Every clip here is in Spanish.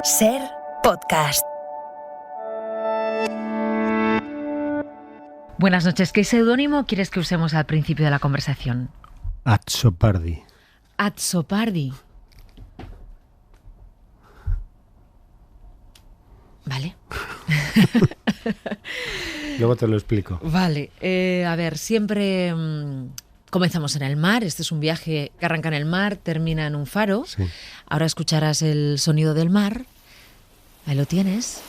Ser podcast. Buenas noches. ¿Qué seudónimo quieres que usemos al principio de la conversación? Azzopardi. Azzopardi. Vale. Luego te lo explico. Vale. A ver, siempre comenzamos en el mar. Este es un viaje que arranca en el mar, termina en un faro. Sí. Ahora escucharás el sonido del mar. Ahí lo tienes.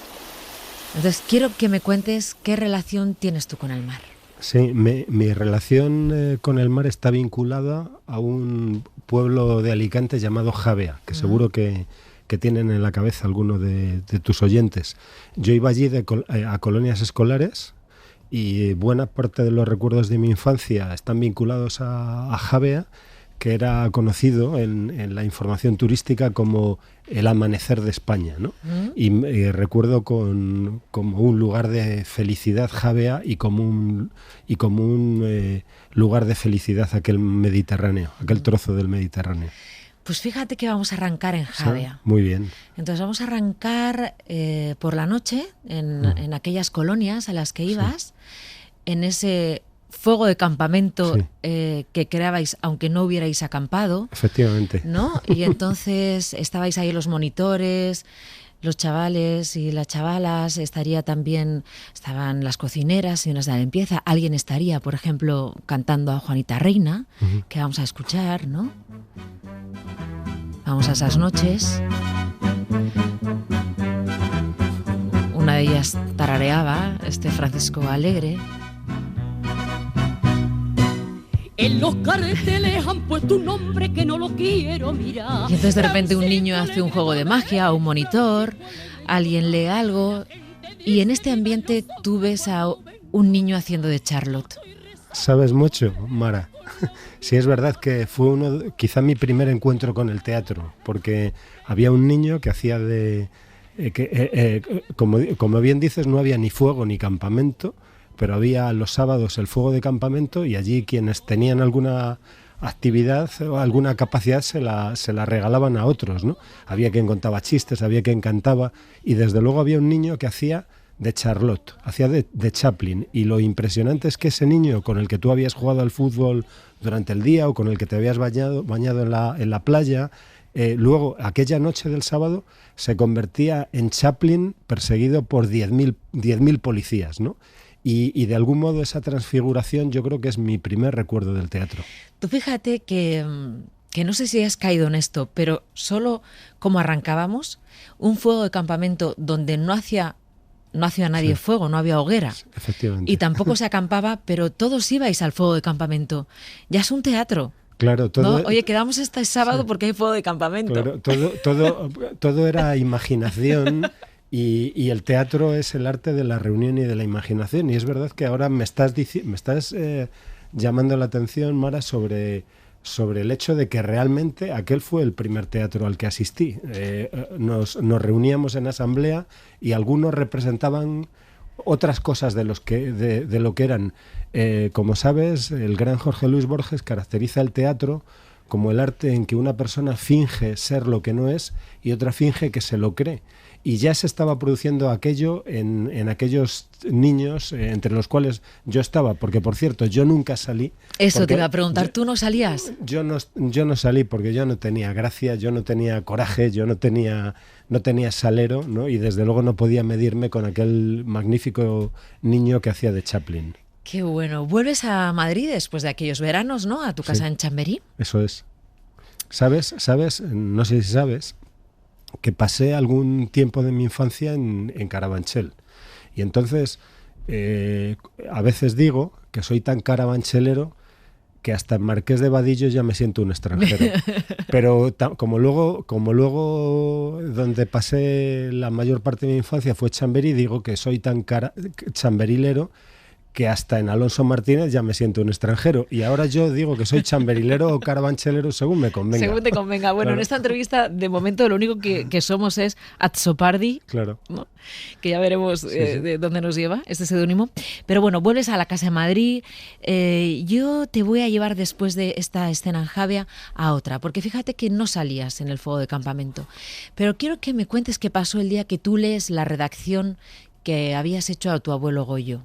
Entonces, quiero que me cuentes qué relación tienes tú con el mar. Sí, mi relación con el mar está vinculada a un pueblo de Alicante llamado Javea, que seguro que tienen en la cabeza algunos de tus oyentes. Yo iba allí a colonias escolares y buena parte de los recuerdos de mi infancia están vinculados a Javea, que era conocido en la información turística como el amanecer de España, ¿no? Y recuerdo como un lugar de felicidad Javea y como un lugar de felicidad aquel Mediterráneo, aquel trozo del Mediterráneo. Pues fíjate que vamos a arrancar en Javea. Muy bien. Entonces vamos a arrancar por la noche en aquellas colonias a las que ibas, en ese fuego de campamento que creabais aunque no hubierais acampado. Efectivamente. ¿No? Y entonces estabais ahí los monitores, los chavales y las chavalas, estaban las cocineras y unas de la limpieza. Alguien estaría, por ejemplo, cantando a Juanita Reina, que vamos a escuchar, ¿no? Vamos a esas noches. Una de ellas tarareaba, Francisco Alegre. En los carteles han puesto un nombre que no lo quiero mirar. Y entonces de repente un niño hace un juego de magia, un monitor, alguien lee algo, y en este ambiente tú ves a un niño haciendo de Charlotte. Sabes mucho, Mara. Sí, es verdad que fue quizá mi primer encuentro con el teatro, porque había un niño que hacía como bien dices, no había ni fuego ni campamento, pero había los sábados el fuego de campamento y allí quienes tenían alguna actividad o alguna capacidad se la regalaban a otros, ¿no? Había quien contaba chistes, había quien cantaba, y desde luego había un niño que hacía de Charlotte, hacía de Chaplin, y lo impresionante es que ese niño con el que tú habías jugado al fútbol durante el día o con el que te habías bañado en la playa, luego aquella noche del sábado se convertía en Chaplin perseguido por 10.000 policías, ¿no? Y de algún modo esa transfiguración yo creo que es mi primer recuerdo del teatro. Tú fíjate que no sé si has caído en esto, pero solo como arrancábamos, un fuego de campamento donde no hacía nadie fuego, no había hoguera. Efectivamente. Y tampoco se acampaba, pero todos ibais al fuego de campamento. Ya es un teatro. Claro, todo. ¿No? Oye, quedamos este sábado porque hay fuego de campamento. Claro, todo era imaginación. Y el teatro es el arte de la reunión y de la imaginación. Y es verdad que ahora me estás llamando la atención, Mara, sobre el hecho de que realmente aquel fue el primer teatro al que asistí. Nos reuníamos en asamblea y algunos representaban otras cosas de lo que eran. Como sabes, el gran Jorge Luis Borges caracteriza el teatro como el arte en que una persona finge ser lo que no es y otra finge que se lo cree. Y ya se estaba produciendo aquello en aquellos niños entre los cuales yo estaba, porque por cierto, yo nunca salí. Eso te iba a preguntar, ¿tú no salías? Yo no salí porque yo no tenía gracia, yo no tenía coraje, yo no tenía salero, ¿no? Y desde luego no podía medirme con aquel magnífico niño que hacía de Chaplin. Qué bueno. ¿Vuelves a Madrid después de aquellos veranos, no? A tu casa en Chamberí. Eso es. ¿Sabes? No sé si sabes que pasé algún tiempo de mi infancia en Carabanchel. Y entonces, a veces digo que soy tan carabanchelero que hasta en Marqués de Vadillo ya me siento un extranjero. Pero como luego donde pasé la mayor parte de mi infancia fue Chamberí, digo que soy tan chamberilero que hasta en Alonso Martínez ya me siento un extranjero. Y ahora yo digo que soy chamberilero o carabanchelero según me convenga. Según te convenga. Bueno, claro. En esta entrevista, de momento, lo único que somos es Azzopardi, claro, ¿no? Que ya veremos de dónde nos lleva este seudónimo. Pero bueno, vuelves a la casa de Madrid. Yo te voy a llevar después de esta escena en Javea a otra, porque fíjate que no salías en el fuego de campamento. Pero quiero que me cuentes qué pasó el día que tú lees la redacción que habías hecho a tu abuelo Goyo.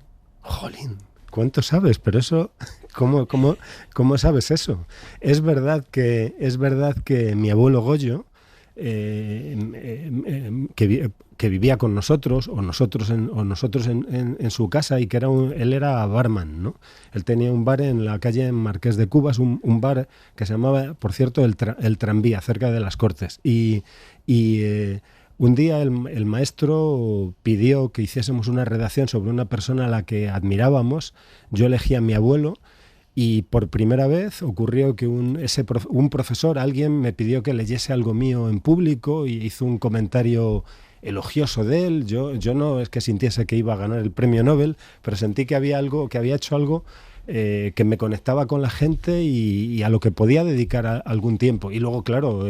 Jolín, ¿cuánto sabes? Pero eso, ¿cómo sabes eso? Es verdad que mi abuelo Goyo, que vivía con nosotros, o nosotros en su casa, y que él era barman, ¿no? Él tenía un bar en la calle Marqués de Cubas, un bar que se llamaba, por cierto, el Tranvía, cerca de las Cortes. Un día el maestro pidió que hiciésemos una redacción sobre una persona a la que admirábamos. Yo elegí a mi abuelo y por primera vez ocurrió que un profesor, alguien me pidió que leyese algo mío en público y hizo un comentario elogioso de él. Yo no es que sintiese que iba a ganar el premio Nobel, pero sentí que había hecho algo que me conectaba con la gente y a lo que podía dedicar algún tiempo. Y luego, claro,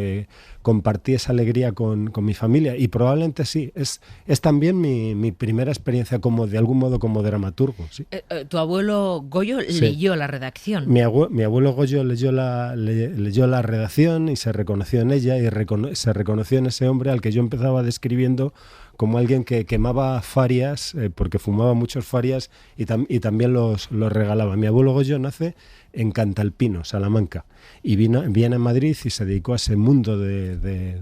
compartí esa alegría con mi familia, y probablemente sí, es también mi primera experiencia de algún modo como dramaturgo. ¿Sí? ¿Tu abuelo Goyo leyó la redacción? Mi abuelo Goyo leyó la redacción y se reconoció en ella, y se reconoció en ese hombre al que yo empezaba describiendo como alguien que quemaba farias, porque fumaba muchos farias y también los regalaba. Mi abuelo Goyo nace en Cantalpino, Salamanca, y viene a Madrid y se dedicó a ese mundo de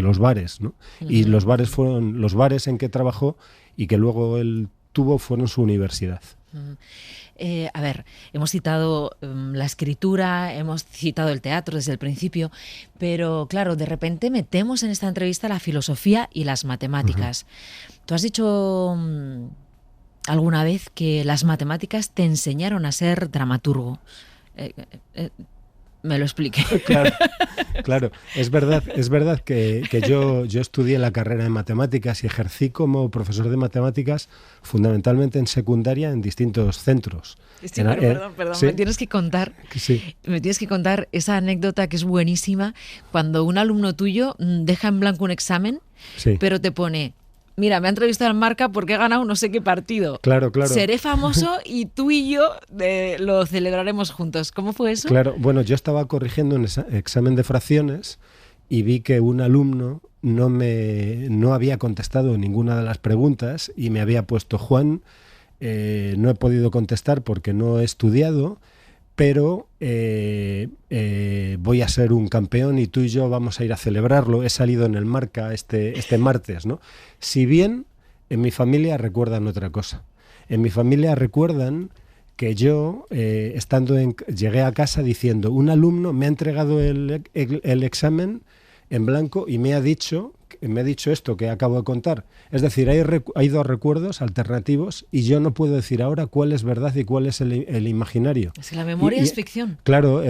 los bares, ¿no? Uh-huh. Y los bares en que trabajó y que luego él tuvo fueron su universidad. Uh-huh. A ver, hemos citado la escritura, hemos citado el teatro desde el principio, pero claro, de repente metemos en esta entrevista la filosofía y las matemáticas. Uh-huh. Tú has dicho alguna vez que las matemáticas te enseñaron a ser dramaturgo. Me lo expliqué. Claro. Es verdad que yo estudié la carrera de matemáticas y ejercí como profesor de matemáticas fundamentalmente en secundaria en distintos centros. Sí, perdón, ¿sí? Me tienes que contar esa anécdota que es buenísima, cuando un alumno tuyo deja en blanco un examen, sí, pero te pone: mira, me ha entrevistado en Marca porque he ganado no sé qué partido. Claro. Seré famoso y tú y yo lo celebraremos juntos. ¿Cómo fue eso? Claro, bueno, yo estaba corrigiendo un examen de fracciones y vi que un alumno no había contestado ninguna de las preguntas y me había puesto: Juan, no he podido contestar porque no he estudiado, pero voy a ser un campeón y tú y yo vamos a ir a celebrarlo. He salido en el Marca este martes, ¿no? Si bien en mi familia recuerdan otra cosa. En mi familia recuerdan que yo, llegué a casa diciendo: un alumno me ha entregado el examen en blanco y me ha dicho esto que acabo de contar. Es decir, hay dos recuerdos alternativos y yo no puedo decir ahora cuál es verdad y cuál es el imaginario. Es que la memoria es ficción. Claro,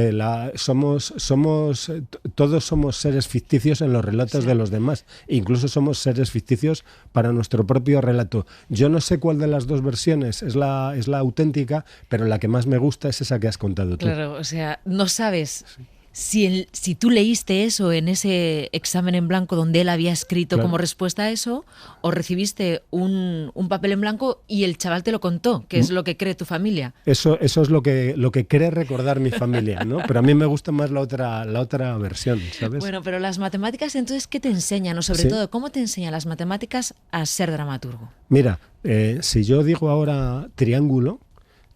todos somos seres ficticios en los relatos, sí, de los demás. E incluso somos seres ficticios para nuestro propio relato. Yo no sé cuál de las dos versiones es la auténtica, pero la que más me gusta es esa que has contado tú. Claro, o sea, no sabes... Sí. Si tú leíste eso en ese examen en blanco donde él había escrito, claro, como respuesta a eso, o recibiste un papel en blanco y el chaval te lo contó, que es lo que cree tu familia. Eso es lo que cree recordar mi familia, ¿no? Pero a mí me gusta más la otra versión, ¿sabes? Bueno, pero las matemáticas, entonces, ¿qué te enseñan? O sobre todo, ¿cómo te enseñan las matemáticas a ser dramaturgo? Mira, si yo digo ahora triángulo,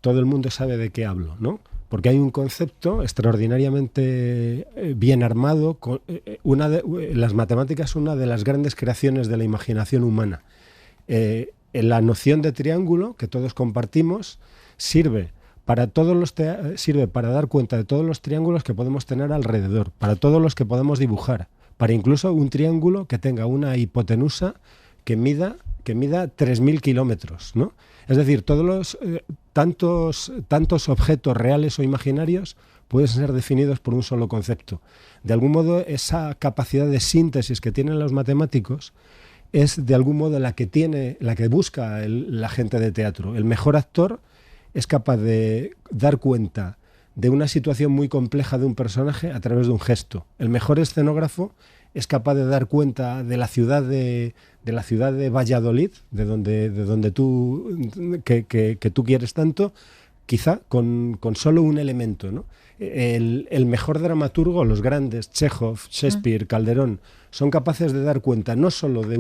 todo el mundo sabe de qué hablo, ¿no? Porque hay un concepto extraordinariamente bien armado. Las matemáticas es una de las grandes creaciones de la imaginación humana. La noción de triángulo que todos compartimos sirve para dar cuenta de todos los triángulos que podemos tener alrededor, para todos los que podemos dibujar, para incluso un triángulo que tenga una hipotenusa que mida 3.000 kilómetros, ¿no? Es decir, todos los tantos objetos reales o imaginarios pueden ser definidos por un solo concepto. De algún modo, esa capacidad de síntesis que tienen los matemáticos es de algún modo la que busca la gente de teatro. El mejor actor es capaz de dar cuenta de una situación muy compleja de un personaje a través de un gesto. El mejor escenógrafo es capaz de dar cuenta de la ciudad de Valladolid, de donde tú que tú quieres tanto, quizá con solo un elemento, ¿no? El mejor dramaturgo, los grandes, Chekhov, Shakespeare, Calderón, son capaces de dar cuenta no solo de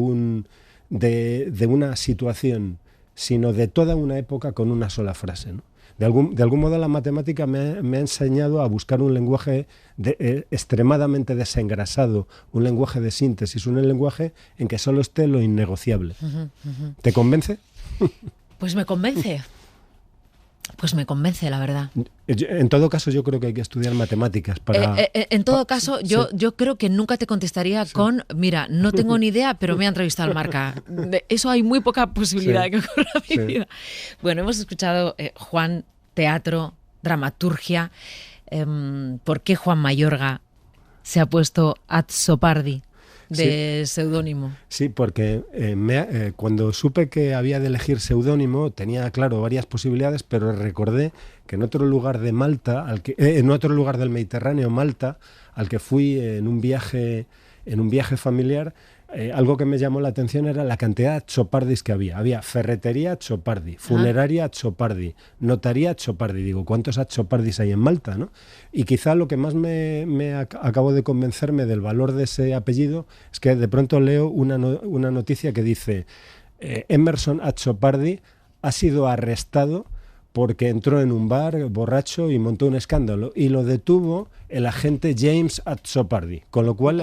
una situación, sino de toda una época con una sola frase, ¿no? De algún modo la matemática me ha enseñado a buscar un lenguaje extremadamente desengrasado, un lenguaje de síntesis, un lenguaje en que solo esté lo innegociable. ¿Te convence? Pues me convence. Pues me convence, la verdad. En todo caso, yo creo que hay que estudiar matemáticas para... en todo caso, sí. yo creo que nunca te contestaría con, mira, no tengo ni idea, pero me ha entrevistado al Marca. De eso hay muy poca posibilidad de que ocurra en mi vida. Bueno, hemos escuchado, Juan, teatro, dramaturgia. ¿Por qué Juan Mayorga se ha puesto Azzopardi de seudónimo? Sí, porque cuando supe que había de elegir seudónimo tenía claro varias posibilidades, pero recordé que en otro lugar de Malta, en otro lugar del Mediterráneo, Malta, al que fui en un viaje familiar, algo que me llamó la atención era la cantidad de Azzopardis que había. Había ferretería Azzopardi, funeraria Azzopardi, notaría Azzopardi. Digo, ¿cuántos Azzopardis hay en Malta, no? Y quizá lo que más me acabó de convencerme del valor de ese apellido es que de pronto leo una noticia que dice Emerson Azzopardi ha sido arrestado porque entró en un bar borracho y montó un escándalo, y lo detuvo el agente James Azzopardi, con lo cual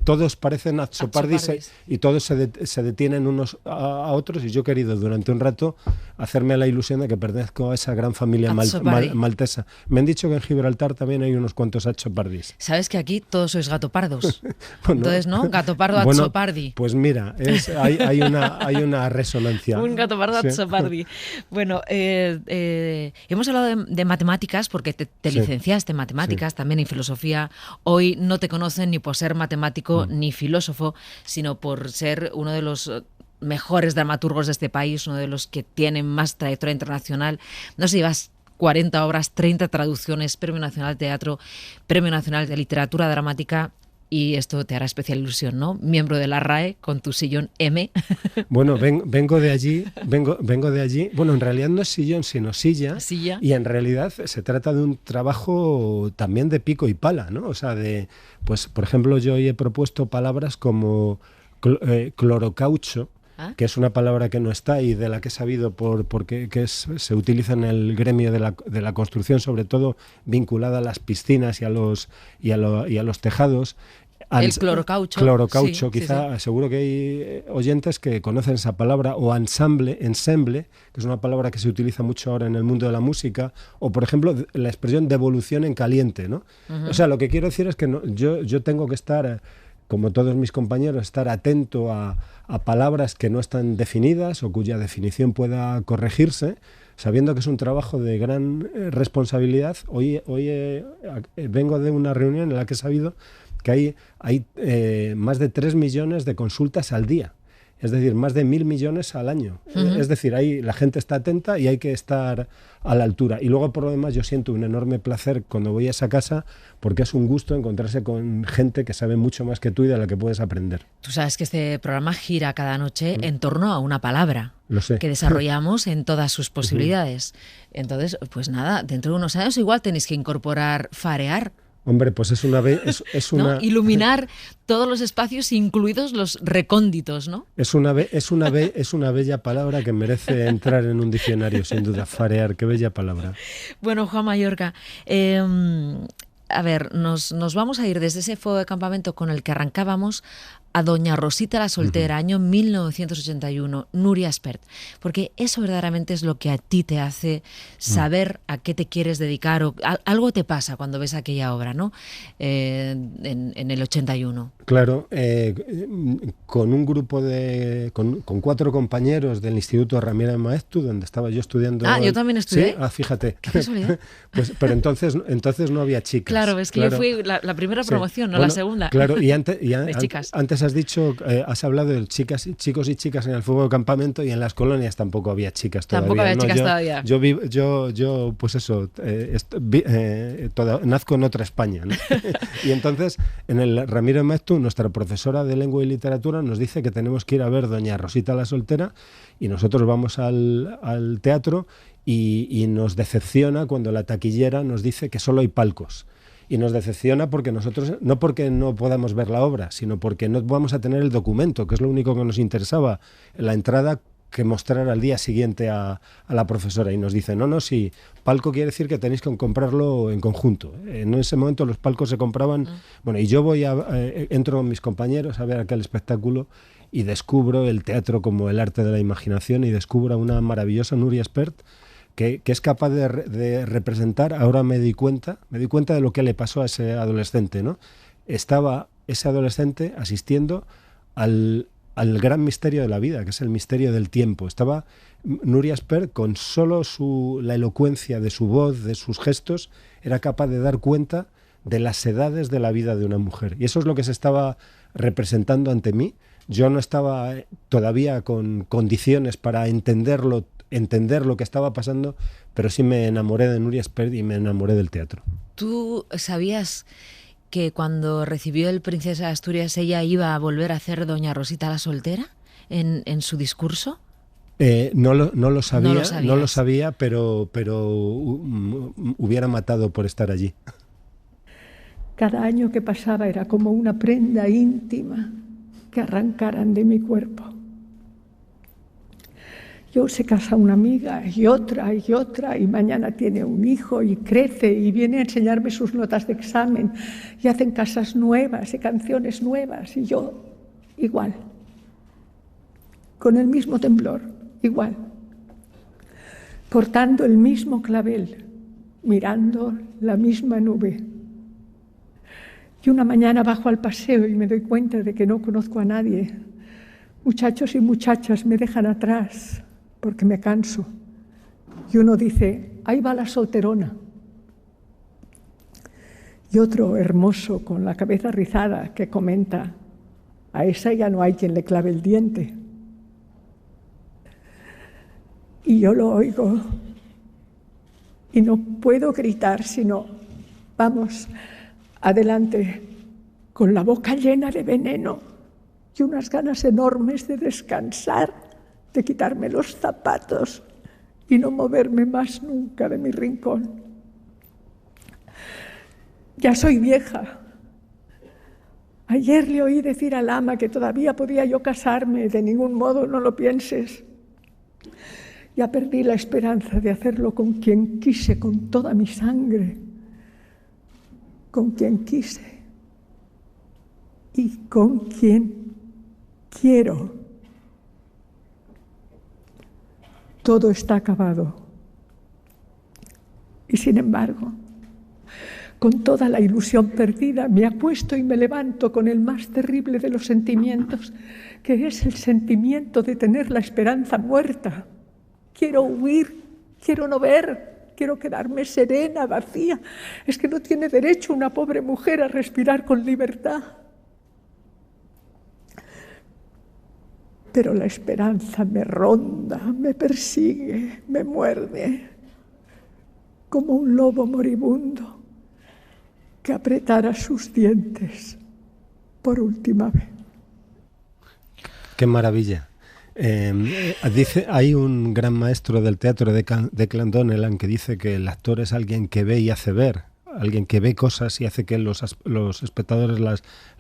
todos parecen Azzopardis y todos se detienen unos a otros, y yo he querido durante un rato hacerme la ilusión de que pertenezco a esa gran familia maltesa. Me han dicho que en Gibraltar también hay unos cuantos Azzopardis. ¿Sabes que aquí todos sois gatopardos? Bueno, entonces, ¿no? Gatopardo Azzopardi. Pues mira, hay una resonancia. Un gatopardo Azzopardi. Bueno, hemos hablado de matemáticas porque te licenciaste en matemáticas, también en filosofía. Hoy no te conocen ni por ser matemático ni filósofo, sino por ser uno de los mejores dramaturgos de este país, uno de los que tienen más trayectoria internacional. No sé, llevas 40 obras, 30 traducciones, Premio Nacional de Teatro, Premio Nacional de Literatura Dramática. Y esto te hará especial ilusión, ¿no? Miembro de la RAE con tu sillón M. Bueno, vengo de allí. Bueno, en realidad no es sillón, sino silla. Y en realidad se trata de un trabajo también de pico y pala, ¿no? O sea, pues por ejemplo, yo hoy he propuesto palabras como clorocaucho, que es una palabra que no está y de la que he sabido porque se utiliza en el gremio de la construcción, sobre todo vinculada a las piscinas y a los tejados. El clorocaucho. Clorocaucho, sí, quizá, sí. Seguro que hay oyentes que conocen esa palabra, o ensemble, que es una palabra que se utiliza mucho ahora en el mundo de la música, o por ejemplo la expresión devolución en caliente, ¿no? O sea, lo que quiero decir es que yo tengo que estar, como todos mis compañeros, estar atento a palabras que no están definidas o cuya definición pueda corregirse, sabiendo que es un trabajo de gran responsabilidad. Hoy vengo de una reunión en la que he sabido que hay más de 3 millones de consultas al día. Es decir, más de 1.000 millones al año. Es decir, ahí la gente está atenta y hay que estar a la altura. Y luego, por lo demás, yo siento un enorme placer cuando voy a esa casa, porque es un gusto encontrarse con gente que sabe mucho más que tú y de la que puedes aprender. Tú sabes que este programa gira cada noche en torno a una palabra. Lo sé. Que desarrollamos en todas sus posibilidades. Entonces, pues nada, dentro de unos años igual tenéis que incorporar farear. Hombre, pues es una... ¿no? Iluminar todos los espacios, incluidos los recónditos, ¿no? Es una bella palabra que merece entrar en un diccionario, sin duda. Farear, qué bella palabra. Bueno, Juan Mayorga, a ver, nos vamos a ir desde ese fuego de campamento con el que arrancábamos a Doña Rosita la soltera, año 1981, Nuria Espert, porque eso verdaderamente es lo que a ti te hace saber a qué te quieres dedicar, o algo te pasa cuando ves aquella obra, ¿no? En el 81. Claro, con un grupo con 4 compañeros del Instituto Ramírez de Maeztu, donde estaba yo estudiando. Yo también estudié. Sí, fíjate. Qué casualidad. Pues, pero entonces no había chicas. Claro, es que yo fui la primera promoción, no la segunda. Claro, y antes has dicho, has hablado de chicos y chicas en el fútbol de campamento, y en las colonias tampoco había chicas todavía. Tampoco había ¿no? chicas todavía. Yo, pues eso, nazco en otra España, ¿no? Y entonces, en el Ramiro Maeztu, nuestra profesora de lengua y literatura, nos dice que tenemos que ir a ver Doña Rosita la soltera, y nosotros vamos al teatro y nos decepciona cuando la taquillera nos dice que solo hay palcos. Y nos decepciona porque nosotros, no porque no podamos ver la obra, sino porque no vamos a tener el documento, que es lo único que nos interesaba, la entrada que mostrar al día siguiente a la profesora. Y nos dice, no, sí, palco quiere decir que tenéis que comprarlo en conjunto. En ese momento los palcos se compraban. Bueno, y yo entro con mis compañeros a ver aquel espectáculo y descubro el teatro como el arte de la imaginación, y descubro a una maravillosa Nuria Espert, que es capaz de representar. Ahora me di cuenta de lo que le pasó a ese adolescente, ¿no? Estaba ese adolescente asistiendo al gran misterio de la vida, que es el misterio del tiempo. Estaba Nuria Espert, con solo la elocuencia de su voz, de sus gestos, era capaz de dar cuenta de las edades de la vida de una mujer. Y eso es lo que se estaba representando ante mí. Yo no estaba todavía con condiciones para entender lo que estaba pasando, pero sí me enamoré de Nuria Espert y me enamoré del teatro. ¿Tú sabías que cuando recibió el Princesa de Asturias ella iba a volver a hacer Doña Rosita la soltera en su discurso? No lo sabía, pero hubiera matado por estar allí. Cada año que pasaba era como una prenda íntima que arrancaran de mi cuerpo. Yo se casa una amiga y otra, y mañana tiene un hijo y crece y viene a enseñarme sus notas de examen, y hacen casas nuevas y canciones nuevas, y yo igual, con el mismo temblor, igual, cortando el mismo clavel, mirando la misma nube. Y una mañana bajo al paseo y me doy cuenta de que no conozco a nadie. Muchachos y muchachas me dejan atrás porque me canso. Y uno dice, ahí va la solterona. Y otro hermoso con la cabeza rizada que comenta, a esa ya no hay quien le clave el diente. Y yo lo oigo y no puedo gritar, sino, vamos, adelante, con la boca llena de veneno y unas ganas enormes de descansar, de quitarme los zapatos y no moverme más nunca de mi rincón. Ya soy vieja. Ayer le oí decir al ama que todavía podía yo casarme, de ningún modo, no lo pienses. Ya perdí la esperanza de hacerlo con quien quise, con toda mi sangre, con quien quise y con quien quiero. Todo está acabado. Y sin embargo, con toda la ilusión perdida, me acuesto y me levanto con el más terrible de los sentimientos, que es el sentimiento de tener la esperanza muerta. Quiero huir, quiero no ver, quiero quedarme serena, vacía. Es que no tiene derecho una pobre mujer a respirar con libertad. Pero la esperanza me ronda, me persigue, me muerde, como un lobo moribundo que apretara sus dientes por última vez. ¡Qué maravilla! Hay un gran maestro del teatro de Declan Donnellan que dice que el actor es alguien que ve y hace ver, alguien que ve cosas y hace que los espectadores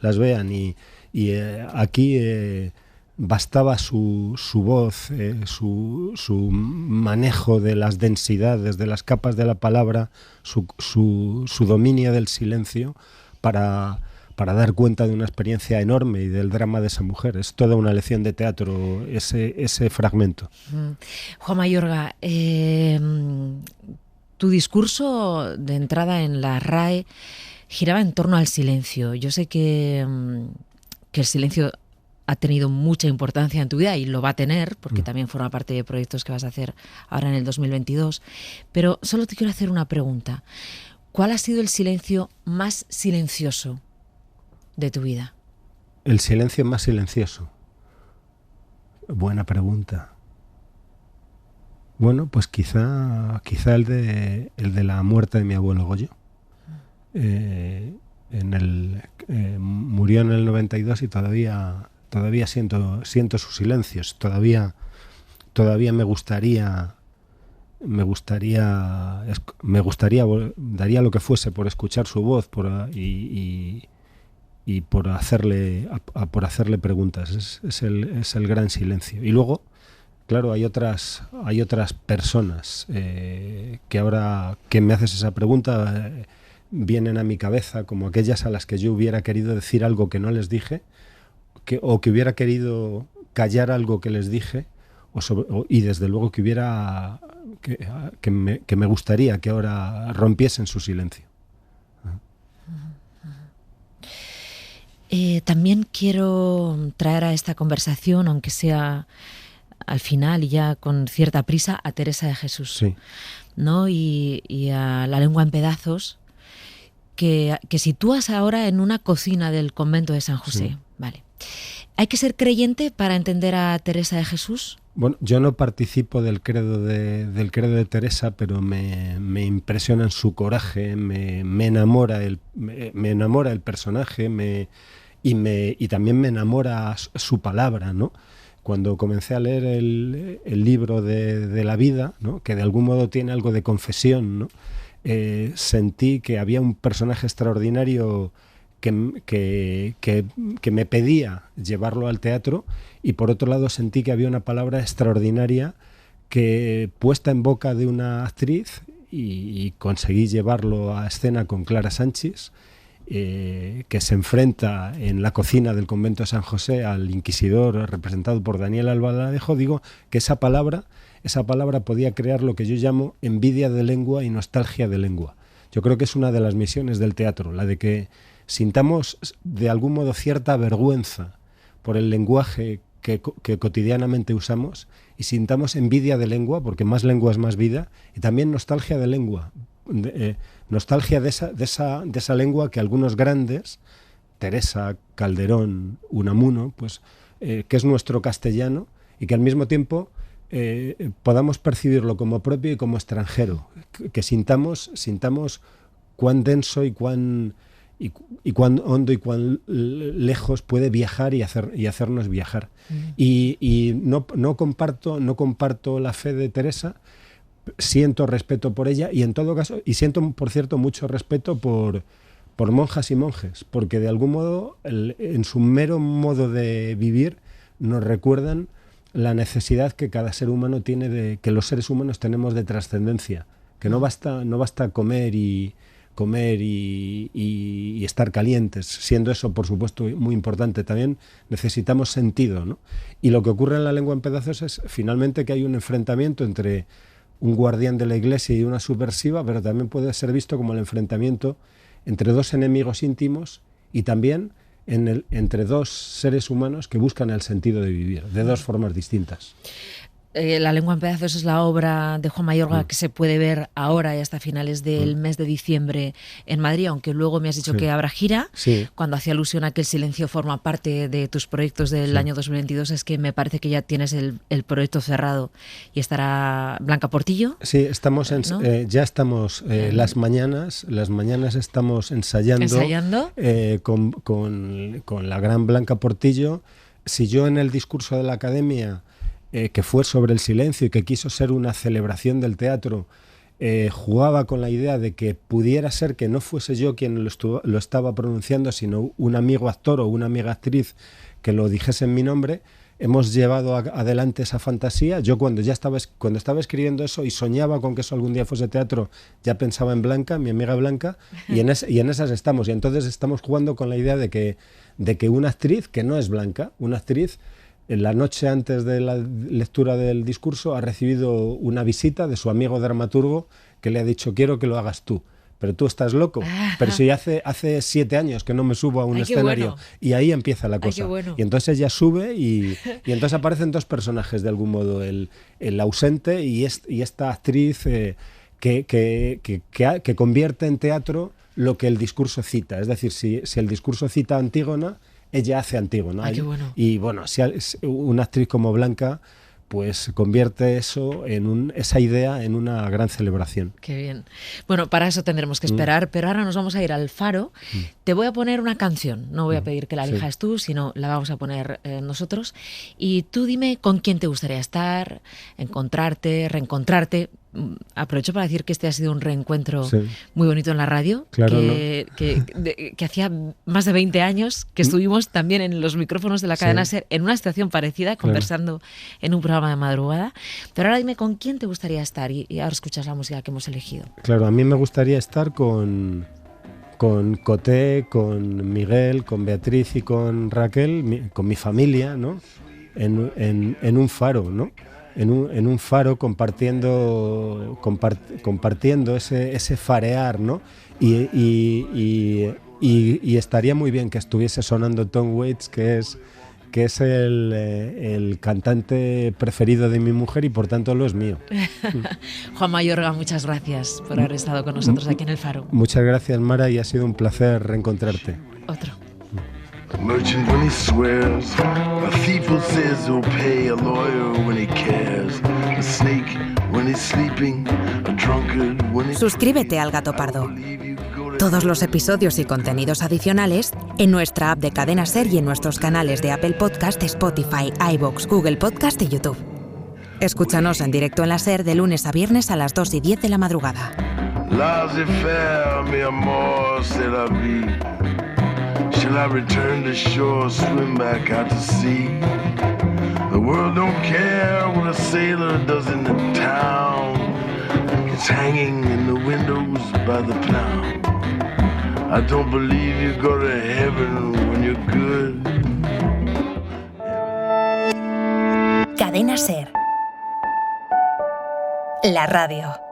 las vean, y aquí bastaba su voz, su manejo de las densidades, de las capas de la palabra, su dominio del silencio para dar cuenta de una experiencia enorme y del drama de esa mujer. Es toda una lección de teatro ese fragmento. Juan Mayorga, tu discurso de entrada en la RAE giraba en torno al silencio. Yo sé que el silencio ha tenido mucha importancia en tu vida y lo va a tener, porque también forma parte de proyectos que vas a hacer ahora en el 2022. Pero solo te quiero hacer una pregunta. ¿Cuál ha sido el silencio más silencioso de tu vida? El silencio más silencioso. Buena pregunta. Bueno, pues quizá el de la muerte de mi abuelo Goyo. Murió en el 92 y todavía siento sus silencios. Todavía me gustaría daría lo que fuese por escuchar su voz y por hacerle preguntas. Es el gran silencio. Y luego, claro, hay otras personas que ahora que me haces esa pregunta vienen a mi cabeza, como aquellas a las que yo hubiera querido decir algo que no les dije, o que hubiera querido callar algo que les dije, y desde luego que me gustaría que ahora rompiesen su silencio. También quiero traer a esta conversación, aunque sea al final y ya con cierta prisa, a Teresa de Jesús, sí, ¿no? Y a La lengua en pedazos, que sitúas ahora en una cocina del convento de San José. Sí. Vale. ¿Hay que ser creyente para entender a Teresa de Jesús? Bueno, yo no participo del credo de Teresa, pero me impresiona su coraje, me enamora el personaje, y también me enamora su palabra, ¿no? Cuando comencé a leer el libro de la vida, ¿no? Que de algún modo tiene algo de confesión, ¿no? Sentí que había un personaje extraordinario que me pedía llevarlo al teatro, y por otro lado sentí que había una palabra extraordinaria que, puesta en boca de una actriz, y conseguí llevarlo a escena con Clara Sánchez, que se enfrenta en la cocina del convento de San José al inquisidor representado por Daniel Albaladejo. Digo que esa palabra podía crear lo que yo llamo envidia de lengua y nostalgia de lengua. Yo creo que es una de las misiones del teatro, la de que sintamos de algún modo cierta vergüenza por el lenguaje que cotidianamente usamos, y sintamos envidia de lengua, porque más lengua es más vida, y también nostalgia de lengua, nostalgia de esa lengua que algunos grandes, Teresa, Calderón, Unamuno, pues que es nuestro castellano, y que al mismo tiempo podamos percibirlo como propio y como extranjero, que sintamos cuán denso y cuán hondo y cuán lejos puede viajar y hacernos viajar. Y no comparto la fe de Teresa. Siento respeto por ella, y en todo caso, y siento, por cierto, mucho respeto por monjas y monjes, porque de algún modo, en su mero modo de vivir, nos recuerdan la necesidad que cada ser humano tiene, que los seres humanos tenemos de trascendencia, que no basta comer y estar calientes, siendo eso, por supuesto, muy importante. También necesitamos sentido, ¿no? Y lo que ocurre en La lengua en pedazos es, finalmente, que hay un enfrentamiento entre un guardián de la Iglesia y una subversiva, pero también puede ser visto como el enfrentamiento entre dos enemigos íntimos, y también entre dos seres humanos que buscan el sentido de vivir, de dos formas distintas. La lengua en pedazos es la obra de Juan Mayorga que se puede ver ahora y hasta finales del mes de diciembre en Madrid, aunque luego me has dicho que habrá gira. Sí. Cuando hacía alusión a que el silencio forma parte de tus proyectos del año 2022, es que me parece que ya tienes el proyecto cerrado, y estará Blanca Portillo. Sí, estamos ¿no? Ya estamos las mañanas estamos ensayando con la gran Blanca Portillo. Si yo en el discurso de la Academia, que fue sobre el silencio y que quiso ser una celebración del teatro, jugaba con la idea de que pudiera ser que no fuese yo quien lo estaba pronunciando, sino un amigo actor o una amiga actriz que lo dijese en mi nombre, hemos llevado adelante esa fantasía. Yo cuando estaba escribiendo eso y soñaba con que eso algún día fuese teatro, ya pensaba en Blanca, mi amiga Blanca, y en esas estamos. Y entonces estamos jugando con la idea de que una actriz, que no es Blanca, una actriz, en la noche antes de la lectura del discurso, ha recibido una visita de su amigo dramaturgo, que le ha dicho: quiero que lo hagas tú. Pero tú estás loco. Pero si hace 7 años que no me subo a un escenario. Bueno. Y ahí empieza la cosa. Bueno. Y entonces ella sube y entonces aparecen dos personajes, de algún modo, el ausente y esta actriz que convierte en teatro lo que el discurso cita. Es decir, si el discurso cita a Antígona, ella hace Antígona. Ay, qué bueno. Y bueno, si una actriz como Blanca pues convierte eso esa idea en una gran celebración. Qué bien. Bueno, para eso tendremos que esperar, pero ahora nos vamos a ir al Faro. Te voy a poner una canción, no voy a pedir que la elijas tú, sino la vamos a poner nosotros. Y tú dime con quién te gustaría estar, encontrarte, reencontrarte. Aprovecho para decir que este ha sido un reencuentro muy bonito en la radio, claro, que hacía más de 20 años que estuvimos también en los micrófonos de la cadena SER en una estación parecida, conversando en un programa de madrugada. Pero ahora dime con quién te gustaría estar y ahora escuchas la música que hemos elegido. Claro, a mí me gustaría estar con Coté, con Miguel, con Beatriz y con Raquel, con mi familia, ¿no? En un faro, ¿no? En un faro compartiendo ese farear, ¿no? Y estaría muy bien que estuviese sonando Tom Waits, que es el cantante preferido de mi mujer y por tanto lo es mío. Juan Mayorga, muchas gracias por haber estado con nosotros aquí en el Faro. Muchas gracias, Mara, y ha sido un placer reencontrarte. Otro. A merchant when he swears, a thief who says he'll pay, a lawyer when he cares, a snake when he's sleeping, a drunkard when he's... Suscríbete al Gato Pardo. Todos los episodios y contenidos adicionales en nuestra app de Cadena SER y en nuestros canales de Apple Podcast, Spotify, iVoox, Google Podcast y YouTube. Escúchanos en directo en la SER de lunes a viernes a las 2:10 de la madrugada. Laissez-faire, mi amor, c'est la vie. Shall I return to shore, swim back out to sea? The world don't care what a sailor does in the town. It's hanging in the windows by the pound. I don't believe you go to heaven when you're good. Cadena SER. La radio.